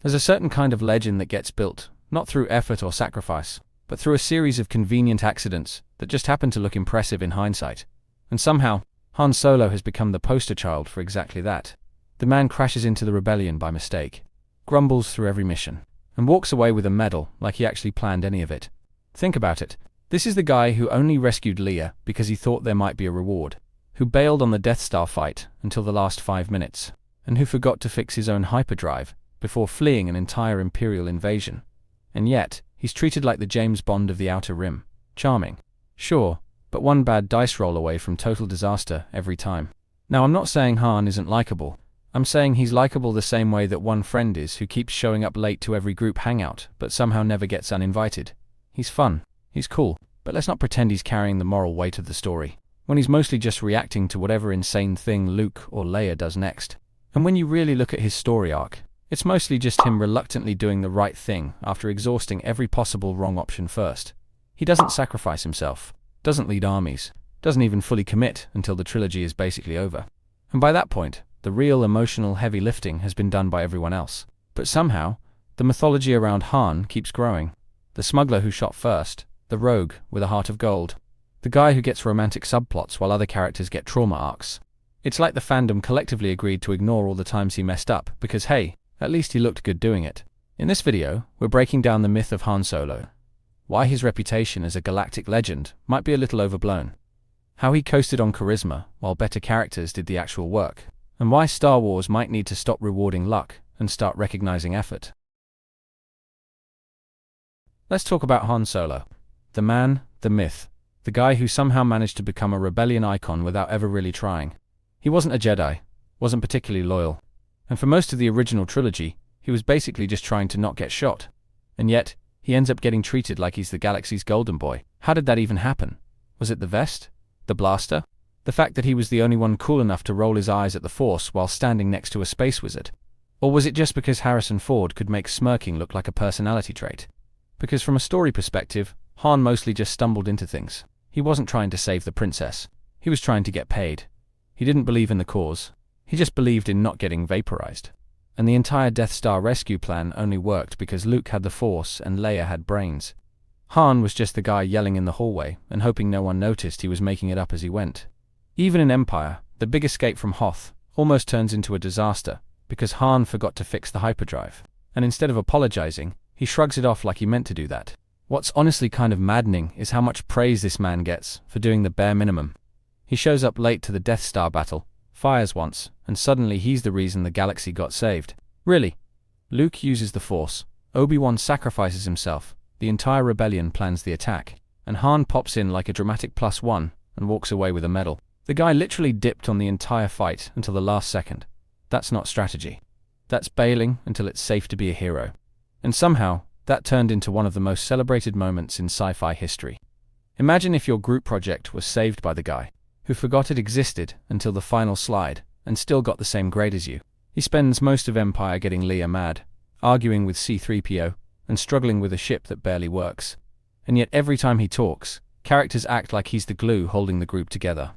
There's a certain kind of legend that gets built, not through effort or sacrifice, but through a series of convenient accidents that just happen to look impressive in hindsight. And somehow, Han Solo has become the poster child for exactly that. The man crashes into the rebellion by mistake, grumbles through every mission, and walks away with a medal like he actually planned any of it. Think about it. This is the guy who only rescued Leia because he thought there might be a reward, who bailed on the Death Star fight until the last 5 minutes, and who forgot to fix his own hyperdrive before fleeing an entire Imperial invasion. And yet, he's treated like the James Bond of the Outer Rim. Charming. Sure, but one bad dice roll away from total disaster every time. Now, I'm not saying Han isn't likable. I'm saying he's likable the same way that one friend is who keeps showing up late to every group hangout but somehow never gets uninvited. He's fun. He's cool. But let's not pretend he's carrying the moral weight of the story, when he's mostly just reacting to whatever insane thing Luke or Leia does next. And when you really look at his story arc, it's mostly just him reluctantly doing the right thing after exhausting every possible wrong option first. He doesn't sacrifice himself, doesn't lead armies, doesn't even fully commit until the trilogy is basically over. And by that point, the real emotional heavy lifting has been done by everyone else. But somehow, the mythology around Han keeps growing. The smuggler who shot first, the rogue with a heart of gold, the guy who gets romantic subplots while other characters get trauma arcs. It's like the fandom collectively agreed to ignore all the times he messed up because, hey, at least he looked good doing it. In this video, we're breaking down the myth of Han Solo, why his reputation as a galactic legend might be a little overblown, how he coasted on charisma while better characters did the actual work, and why Star Wars might need to stop rewarding luck and start recognizing effort. Let's talk about Han Solo. The man, the myth, the guy who somehow managed to become a rebellion icon without ever really trying. He wasn't a Jedi, wasn't particularly loyal, and for most of the original trilogy, he was basically just trying to not get shot. And yet, he ends up getting treated like he's the galaxy's golden boy. How did that even happen? Was it the vest? The blaster? The fact that he was the only one cool enough to roll his eyes at the Force while standing next to a space wizard? Or was it just because Harrison Ford could make smirking look like a personality trait? Because from a story perspective, Han mostly just stumbled into things. He wasn't trying to save the princess. He was trying to get paid. He didn't believe in the cause. He just believed in not getting vaporized. And the entire Death Star rescue plan only worked because Luke had the Force and Leia had brains. Han was just the guy yelling in the hallway and hoping no one noticed he was making it up as he went. Even in Empire, the big escape from Hoth almost turns into a disaster because Han forgot to fix the hyperdrive. And instead of apologizing, he shrugs it off like he meant to do that. What's honestly kind of maddening is how much praise this man gets for doing the bare minimum. He shows up late to the Death Star battle, fires once, and suddenly he's the reason the galaxy got saved. Really? Luke uses the Force, Obi-Wan sacrifices himself, the entire rebellion plans the attack, and Han pops in like a dramatic +1 and walks away with a medal. The guy literally dipped on the entire fight until the last second. That's not strategy. That's bailing until it's safe to be a hero. And somehow, that turned into one of the most celebrated moments in sci-fi history. Imagine if your group project was saved by the guy who forgot it existed until the final slide and still got the same grade as you. He spends most of Empire getting Leia mad, arguing with C-3PO, and struggling with a ship that barely works. And yet every time he talks, characters act like he's the glue holding the group together.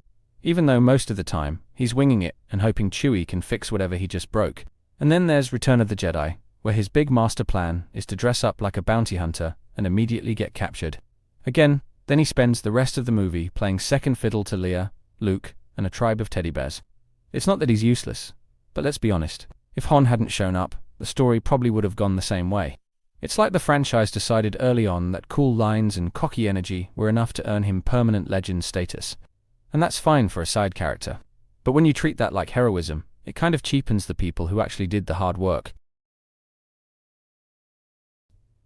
Even though most of the time, he's winging it and hoping Chewie can fix whatever he just broke. And then there's Return of the Jedi, where his big master plan is to dress up like a bounty hunter and immediately get captured. Again, then he spends the rest of the movie playing second fiddle to Leia, Luke, and a tribe of teddy bears. It's not that he's useless, but let's be honest, if Han hadn't shown up, the story probably would have gone the same way. It's like the franchise decided early on that cool lines and cocky energy were enough to earn him permanent legend status. And that's fine for a side character. But when you treat that like heroism, it kind of cheapens the people who actually did the hard work.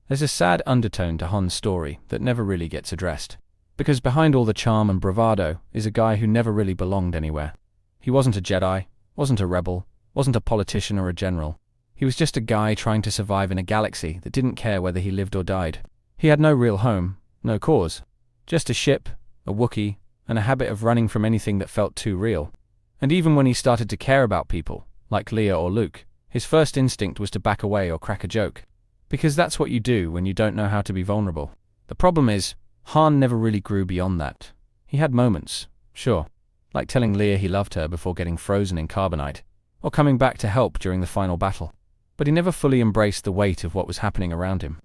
There's a sad undertone to Han's story that never really gets addressed. Because behind all the charm and bravado is a guy who never really belonged anywhere. He wasn't a Jedi, wasn't a rebel, wasn't a politician or a general. He was just a guy trying to survive in a galaxy that didn't care whether he lived or died. He had no real home, no cause. Just a ship, a Wookiee, and a habit of running from anything that felt too real. And even when he started to care about people, like Leia or Luke, his first instinct was to back away or crack a joke. Because that's what you do when you don't know how to be vulnerable. The problem is, Han never really grew beyond that. He had moments, sure, like telling Leia he loved her before getting frozen in carbonite, or coming back to help during the final battle. But he never fully embraced the weight of what was happening around him.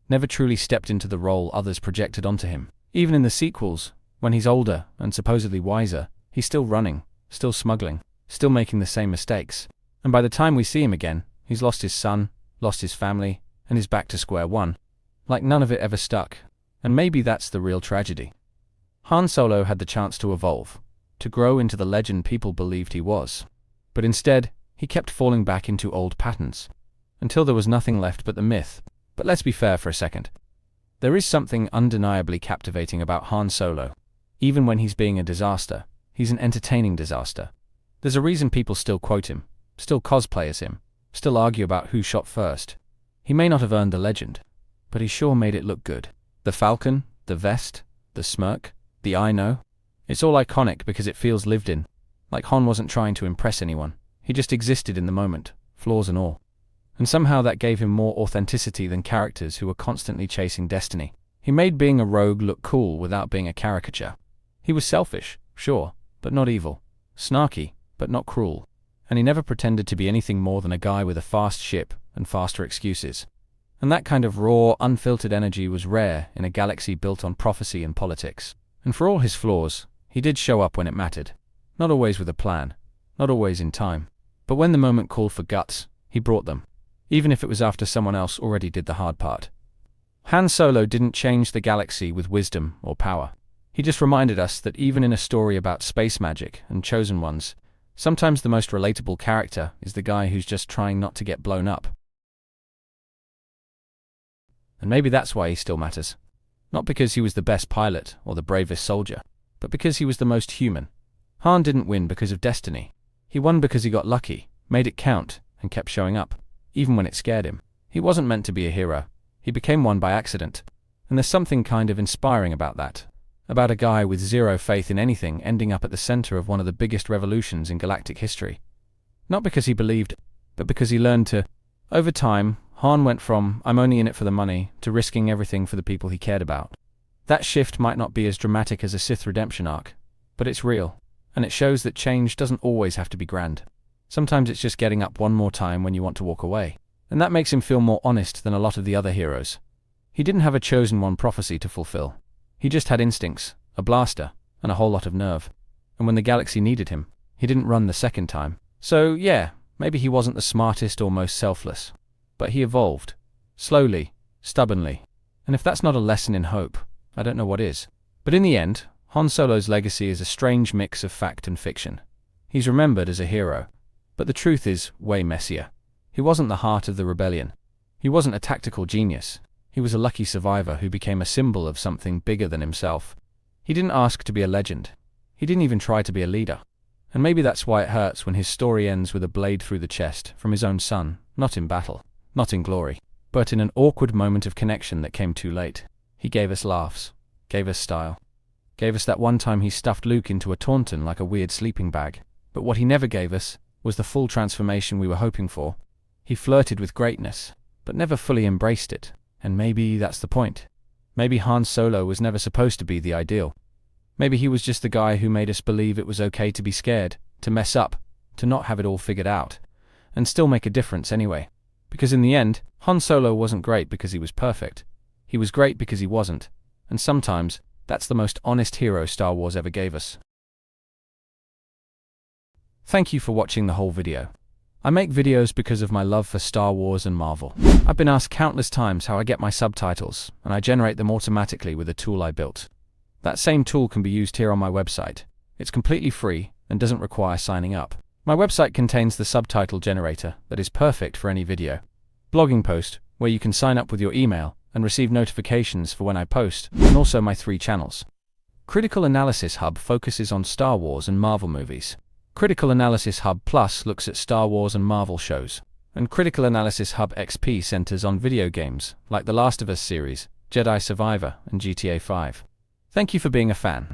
Never truly stepped into the role others projected onto him. Even in the sequels, when he's older and supposedly wiser, he's still running, still smuggling, still making the same mistakes. And by the time we see him again, he's lost his son, lost his family, and is back to square one. Like none of it ever stuck. And maybe that's the real tragedy. Han Solo had the chance to evolve, to grow into the legend people believed he was. But instead, he kept falling back into old patterns, until there was nothing left but the myth. But let's be fair for a second. There is something undeniably captivating about Han Solo. Even when he's being a disaster, he's an entertaining disaster. There's a reason people still quote him, still cosplay as him, still argue about who shot first. He may not have earned the legend, but he sure made it look good. The falcon, the vest, the smirk, the I know. It's all iconic because it feels lived in. Like Han wasn't trying to impress anyone. He just existed in the moment, flaws and all. And somehow that gave him more authenticity than characters who were constantly chasing destiny. He made being a rogue look cool without being a caricature. He was selfish, sure, but not evil. Snarky, but not cruel. And he never pretended to be anything more than a guy with a fast ship and faster excuses. And that kind of raw, unfiltered energy was rare in a galaxy built on prophecy and politics. And for all his flaws, he did show up when it mattered. Not always with a plan, not always in time. But when the moment called for guts, he brought them. Even if it was after someone else already did the hard part. Han Solo didn't change the galaxy with wisdom or power. He just reminded us that even in a story about space magic and chosen ones, sometimes the most relatable character is the guy who's just trying not to get blown up. And maybe that's why he still matters. Not because he was the best pilot or the bravest soldier, but because he was the most human. Han didn't win because of destiny. He won because he got lucky, made it count, and kept showing up. Even when it scared him. He wasn't meant to be a hero. He became one by accident. And there's something kind of inspiring about that. About a guy with zero faith in anything ending up at the center of one of the biggest revolutions in galactic history. Not because he believed, but because he learned to. Over time, Han went from, I'm only in it for the money, to risking everything for the people he cared about. That shift might not be as dramatic as a Sith redemption arc, but it's real. And it shows that change doesn't always have to be grand. Sometimes it's just getting up one more time when you want to walk away. And that makes him feel more honest than a lot of the other heroes. He didn't have a chosen one prophecy to fulfill. He just had instincts, a blaster, and a whole lot of nerve. And when the galaxy needed him, he didn't run the second time. So yeah, maybe he wasn't the smartest or most selfless. But he evolved. Slowly, stubbornly. And if that's not a lesson in hope, I don't know what is. But in the end, Han Solo's legacy is a strange mix of fact and fiction. He's remembered as a hero. But the truth is way messier. He wasn't the heart of the rebellion. He wasn't a tactical genius. He was a lucky survivor who became a symbol of something bigger than himself. He didn't ask to be a legend. He didn't even try to be a leader. And maybe that's why it hurts when his story ends with a blade through the chest from his own son, not in battle, not in glory, but in an awkward moment of connection that came too late. He gave us laughs, gave us style, gave us that one time he stuffed Luke into a tauntaun like a weird sleeping bag. But what he never gave us was the full transformation we were hoping for. He flirted with greatness, but never fully embraced it. And maybe that's the point. Maybe Han Solo was never supposed to be the ideal. Maybe he was just the guy who made us believe it was okay to be scared, to mess up, to not have it all figured out, and still make a difference anyway. Because in the end, Han Solo wasn't great because he was perfect. He was great because he wasn't. And sometimes, that's the most honest hero Star Wars ever gave us. Thank you for watching the whole video. I make videos because of my love for Star Wars and Marvel. I've been asked countless times how I get my subtitles, and I generate them automatically with a tool I built. That same tool can be used here on my website. It's completely free and doesn't require signing up. My website contains the subtitle generator that is perfect for any video. Blogging post, where you can sign up with your email and receive notifications for when I post, and also my 3 channels. Critical Analysis Hub focuses on Star Wars and Marvel movies. Critical Analysis Hub Plus looks at Star Wars and Marvel shows. And Critical Analysis Hub XP centers on video games, like The Last of Us series, Jedi Survivor, and GTA 5. Thank you for being a fan.